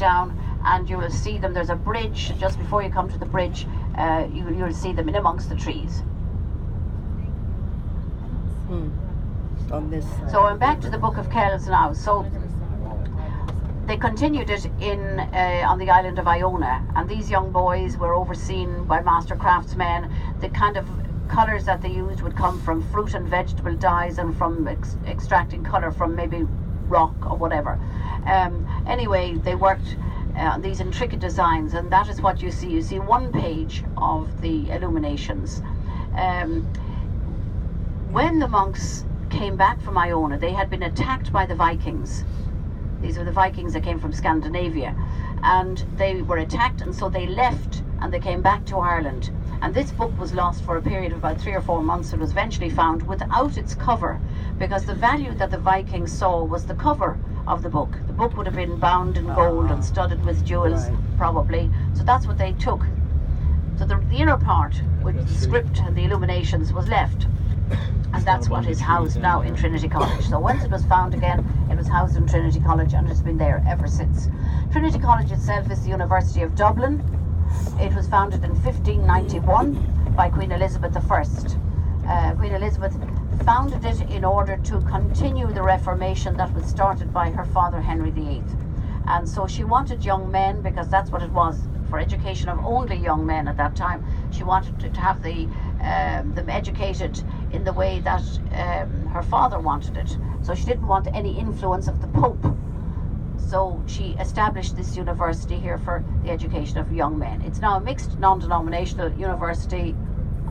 down and you will see them. There's a bridge just before you come to the bridge. You'll see them in amongst the trees. On this side. So I'm back to the Book of Kells now. So they continued it in on the island of Iona, and these young boys were overseen by master craftsmen. The kind of colours that they used would come from fruit and vegetable dyes and from extracting colour from maybe rock or whatever. Anyway, they worked on these intricate designs, and that is what you see. You see one page of the illuminations. When the monks came back from Iona, they had been attacked by the Vikings. These were the Vikings that came from Scandinavia, and they were attacked, and so they left and they came back to Ireland. And this book was lost for a period of about 3 or 4 months. It was eventually found without its cover, because the value that the Vikings saw was the cover of the book. The book would have been bound in gold and studded with jewels, probably. So that's what they took. So the inner part, with the script and the illuminations, was left. And that's what is housed now in Trinity College. So once it was found again, it was housed in Trinity College, and it's been there ever since. Trinity College itself is the University of Dublin. It was founded in 1591 by Queen Elizabeth I. Queen Elizabeth founded it in order to continue the Reformation that was started by her father Henry VIII. And so she wanted young men, because that's what it was, for education of only young men at that time. She wanted to have them educated in the way that her father wanted it. So she didn't want any influence of the Pope. So she established this university here for the education of young men. It's now a mixed non-denominational University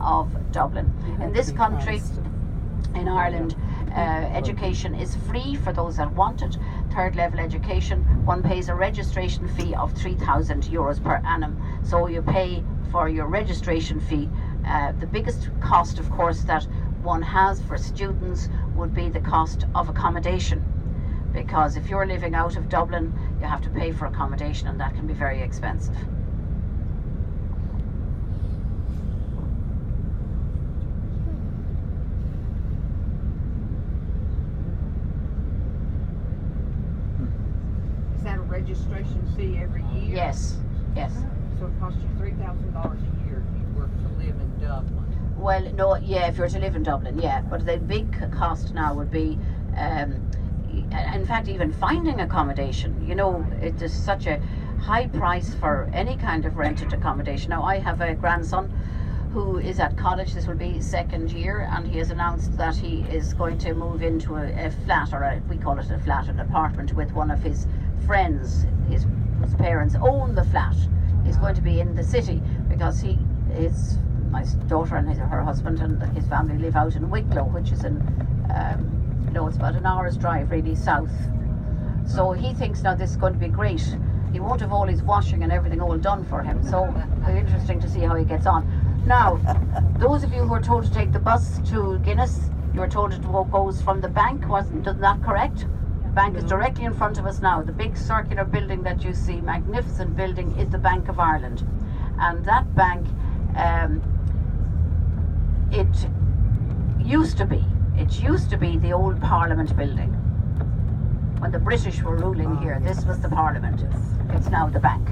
of Dublin. In this country, in Ireland, education is free for those that want it. Third level education, one pays a registration fee of €3,000 per annum. So you pay for your registration fee. The biggest cost, of course, that one has for students would be the cost of accommodation, because if you're living out of Dublin, you have to pay for accommodation, and that can be very expensive. Is that a registration fee every year? Yes, yes. So it costs you $3,000 a year if you were to live in Dublin. Well, no, yeah, if you're to live in Dublin, yeah. But the big cost now would be, in fact, even finding accommodation. You know, it is such a high price for any kind of rented accommodation. Now, I have a grandson who is at college. This will be his second year, and he has announced that he is going to move into a flat, or we call it a flat, an apartment, with one of his friends. His parents own the flat. He's going to be in the city, because my daughter and her husband and his family live out in Wicklow, which is in, it's about an hour's drive really south. So he thinks now this is going to be great. He won't have all his washing and everything all done for him. So it'll be interesting to see how he gets on. Now, those of you who are told to take the bus to Guinness, you were told it goes from the bank, wasn't that correct? The bank is directly in front of us now. The big circular building that you see, magnificent building, is the Bank of Ireland. And that bank, it used to be the old Parliament building. When the British were ruling here, this was the Parliament. It's now the bank.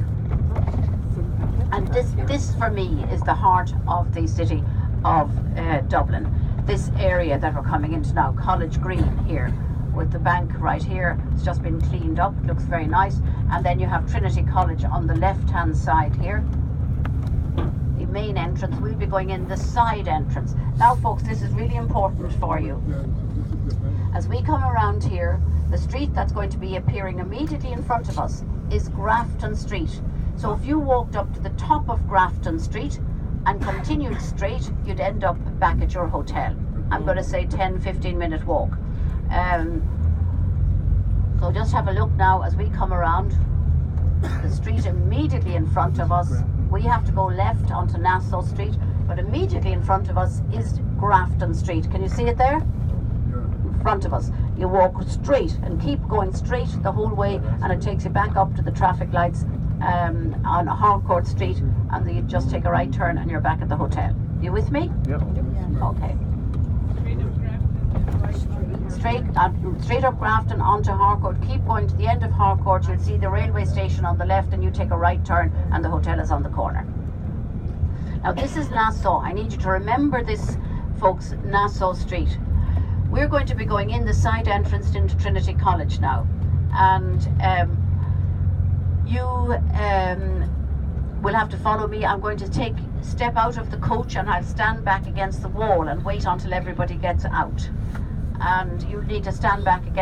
And this for me is the heart of the city of Dublin. This area that we're coming into now, College Green here, with the bank right here. It's just been cleaned up, looks very nice. And then you have Trinity College on the left-hand side here. The main entrance, we'll be going in the side entrance. Now folks, this is really important for you. As we come around here, the street that's going to be appearing immediately in front of us is Grafton Street. So if you walked up to the top of Grafton Street and continued straight, you'd end up back at your hotel. I'm going to say 10-15 minute walk. So just have a look now as we come around the street immediately in front of us. We have to go left onto Nassau Street, but immediately in front of us is Grafton Street. Can you see it there? In front of us. You walk straight and keep going straight the whole way, and it takes you back up to the traffic lights on Harcourt Street, and then you just take a right turn and you're back at the hotel. You with me? Yep. Okay. straight up Grafton onto Harcourt. Keep going to the end of Harcourt. You'll see the railway station on the left, and you take a right turn, and the hotel is on the corner. Now this is Nassau. I need you to remember this, folks. Nassau Street. We're going to be going in the side entrance into Trinity College now, and you will have to follow me. I'm going to step out of the coach, and I'll stand back against the wall and wait until everybody gets out. And you need to stand back against